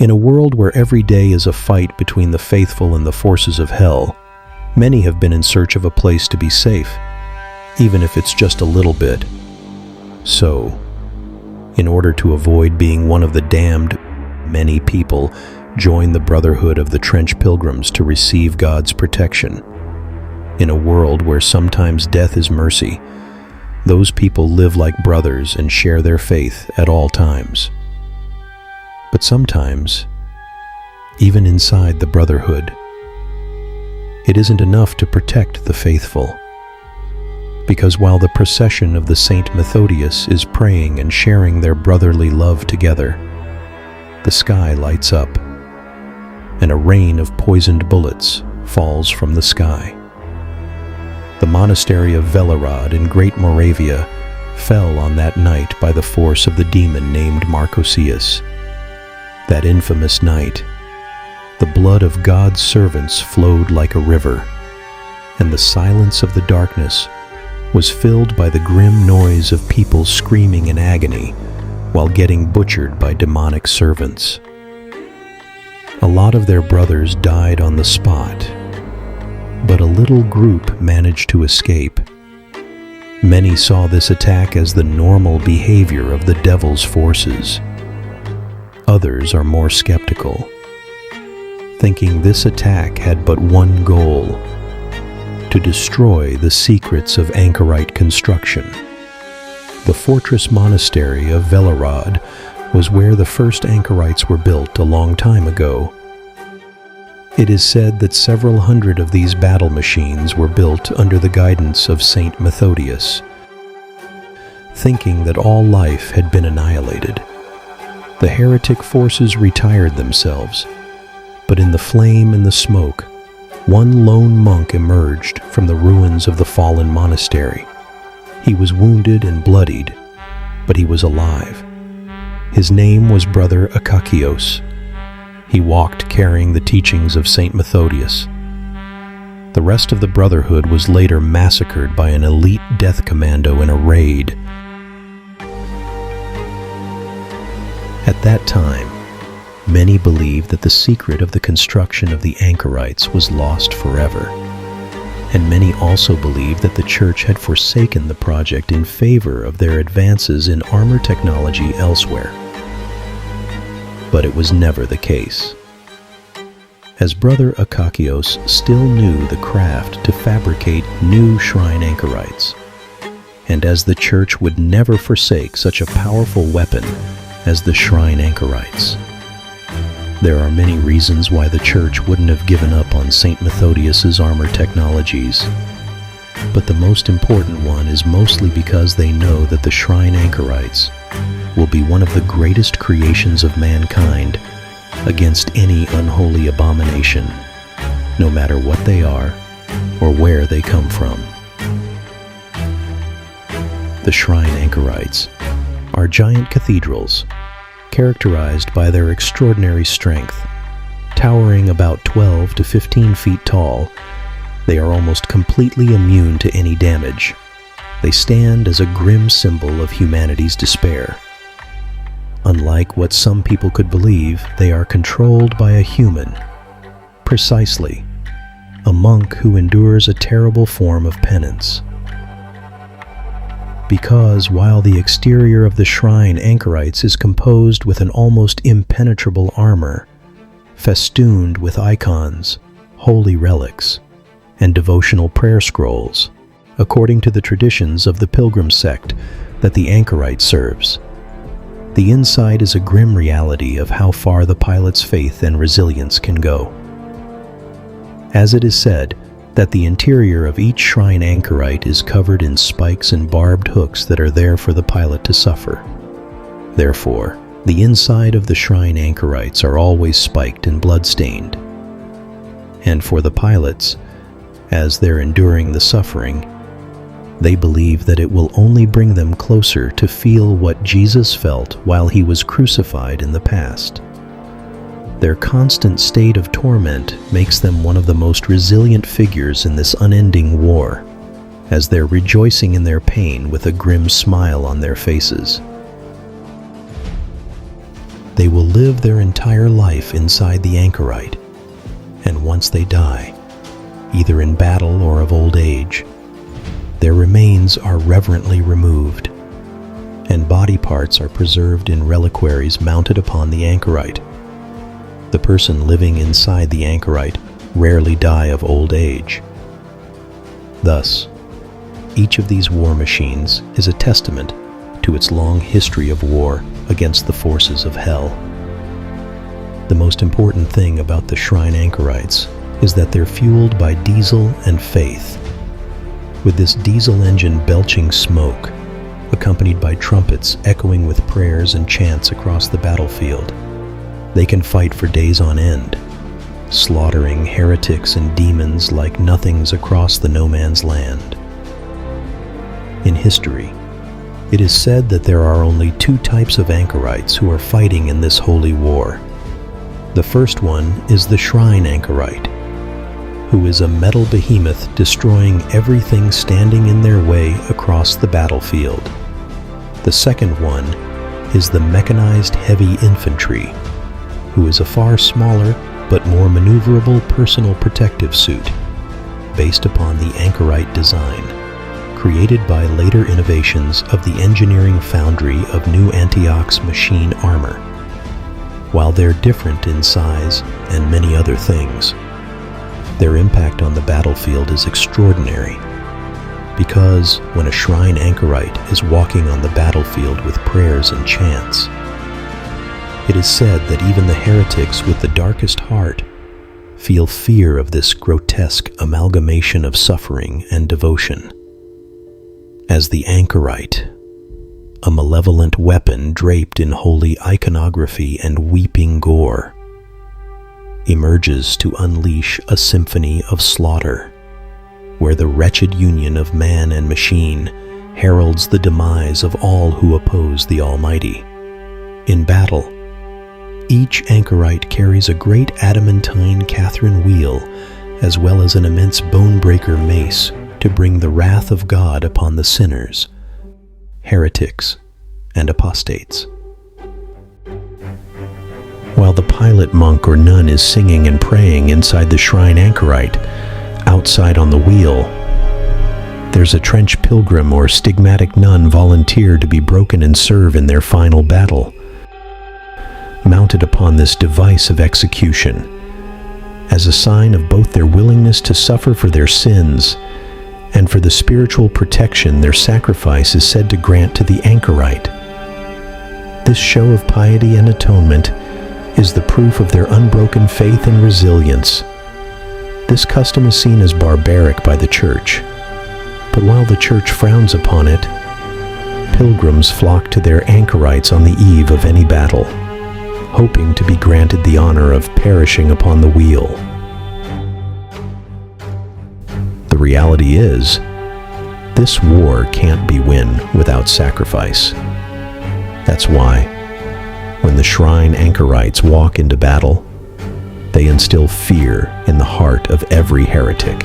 In a world where every day is a fight between the faithful and the forces of hell, many have been in search of a place to be safe, even if it's just a little bit. So, in order to avoid being one of the damned, many people join the Brotherhood of the Trench Pilgrims to receive God's protection. In a world where sometimes death is mercy, those people live like brothers and share their faith at all times. But sometimes, even inside the Brotherhood, it isn't enough to protect the faithful. Because while the procession of the Saint Methodius is praying and sharing their brotherly love together, the sky lights up, and a rain of poisoned bullets falls from the sky. The monastery of Velehrad in Great Moravia fell on that night by the force of the demon named Akakios. That infamous night, the blood of God's servants flowed like a river, and the silence of the darkness was filled by the grim noise of people screaming in agony while getting butchered by demonic servants. A lot of their brothers died on the spot, but a little group managed to escape. Many saw this attack as the normal behavior of the devil's forces. Others are more skeptical, thinking this attack had but one goal: to destroy the secrets of Anchorite construction. The fortress monastery of Velehrad was where the first Anchorites were built a long time ago. It is said that several hundred of these battle machines were built under the guidance of Saint Methodius. Thinking that all life had been annihilated, the heretic forces retired themselves, but in the flame and the smoke, one lone monk emerged from the ruins of the fallen monastery. He was wounded and bloodied, but he was alive. His name was Brother Akakios. He walked carrying the teachings of Saint Methodius. The rest of the Brotherhood was later massacred by an elite death commando in a raid. At that time, many believed that the secret of the construction of the Anchorites was lost forever, and many also believed that the Church had forsaken the project in favor of their advances in armor technology elsewhere. But it was never the case, as Brother Akakios still knew the craft to fabricate new Shrine Anchorites, and as the Church would never forsake such a powerful weapon as the Shrine Anchorites. There are many reasons why the Church wouldn't have given up on Saint Methodius's armor technologies, but the most important one is mostly because they know that the Shrine Anchorites will be one of the greatest creations of mankind against any unholy abomination, no matter what they are or where they come from. The Shrine Anchorites are giant cathedrals characterized by their extraordinary strength. Towering about 12 to 15 feet tall, they are almost completely immune to any damage. They stand as a grim symbol of humanity's despair. Unlike what some people could believe, they are controlled by a human. Precisely, a monk who endures a terrible form of penance. Because while the exterior of the Shrine Anchorites is composed with an almost impenetrable armor, festooned with icons, holy relics, and devotional prayer scrolls, according to the traditions of the pilgrim sect that the Anchorite serves, the inside is a grim reality of how far the pilot's faith and resilience can go. As it is said, that the interior of each Shrine Anchorite is covered in spikes and barbed hooks that are there for the pilot to suffer. Therefore, the inside of the Shrine Anchorites are always spiked and blood-stained. And for the pilots, as they're enduring the suffering, they believe that it will only bring them closer to feel what Jesus felt while he was crucified in the past. Their constant state of torment makes them one of the most resilient figures in this unending war, as they're rejoicing in their pain with a grim smile on their faces. They will live their entire life inside the Anchorite, and once they die, either in battle or of old age, their remains are reverently removed, and body parts are preserved in reliquaries mounted upon the Anchorite. The person living inside the Anchorite rarely die of old age. Thus, each of these war machines is a testament to its long history of war against the forces of hell. The most important thing about the Shrine Anchorites is that they're fueled by diesel and faith. With this diesel engine belching smoke, accompanied by trumpets echoing with prayers and chants across the battlefield, they can fight for days on end, slaughtering heretics and demons like nothings across the no man's land. In history, it is said that there are only two types of Anchorites who are fighting in this holy war. The first one is the Shrine Anchorite, who is a metal behemoth destroying everything standing in their way across the battlefield. The second one is the mechanized heavy infantry, who is a far smaller but more maneuverable personal protective suit, based upon the Anchorite design, created by later innovations of the engineering foundry of New Antioch's machine armor. While they're different in size and many other things, their impact on the battlefield is extraordinary, because when a Shrine Anchorite is walking on the battlefield with prayers and chants, it is said that even the heretics with the darkest heart feel fear of this grotesque amalgamation of suffering and devotion. As the Anchorite, a malevolent weapon draped in holy iconography and weeping gore, emerges to unleash a symphony of slaughter, where the wretched union of man and machine heralds the demise of all who oppose the Almighty. In battle, each Anchorite carries a great adamantine Catherine wheel, as well as an immense bone-breaker mace to bring the wrath of God upon the sinners, heretics, and apostates. While the pilot monk or nun is singing and praying inside the Shrine Anchorite, outside on the wheel, there's a trench pilgrim or stigmatic nun volunteer to be broken and serve in their final battle, mounted upon this device of execution, as a sign of both their willingness to suffer for their sins and for the spiritual protection their sacrifice is said to grant to the Anchorite. This show of piety and atonement is the proof of their unbroken faith and resilience. This custom is seen as barbaric by the Church, but while the Church frowns upon it, pilgrims flock to their Anchorites on the eve of any battle, hoping to be granted the honor of perishing upon the wheel. The reality is, this war can't be won without sacrifice. That's why, when the Shrine Anchorites walk into battle, they instill fear in the heart of every heretic,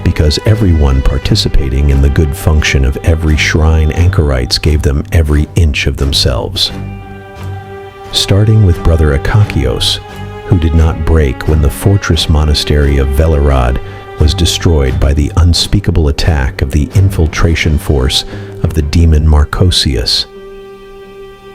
because everyone participating in the good function of every Shrine Anchorites gave them every inch of themselves. Starting with Brother Akakios, who did not break when the fortress monastery of Velehrad was destroyed by the unspeakable attack of the infiltration force of the demon Marcosius,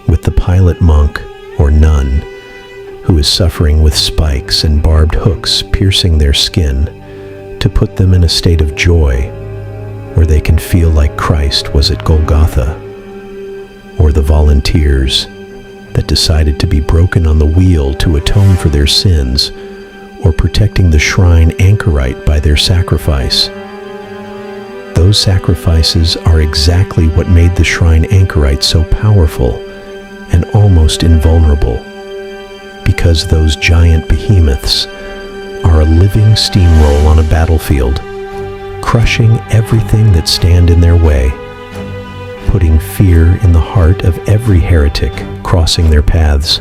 with the pilot monk or nun who is suffering with spikes and barbed hooks piercing their skin to put them in a state of joy where they can feel like Christ was at Golgotha, or the volunteers that decided to be broken on the wheel to atone for their sins, or protecting the Shrine Anchorite by their sacrifice. Those sacrifices are exactly what made the Shrine Anchorite so powerful and almost invulnerable, because those giant behemoths are a living steamroll on a battlefield, crushing everything that stand in their way, putting fear in the heart of every heretic crossing their paths,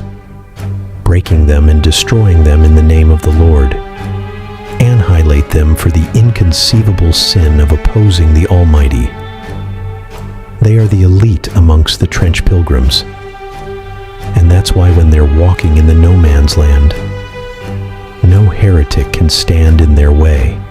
breaking them and destroying them in the name of the Lord, annihilate them for the inconceivable sin of opposing the Almighty. They are the elite amongst the trench pilgrims, And that's why when they're walking in the no man's land, no heretic can stand in their way.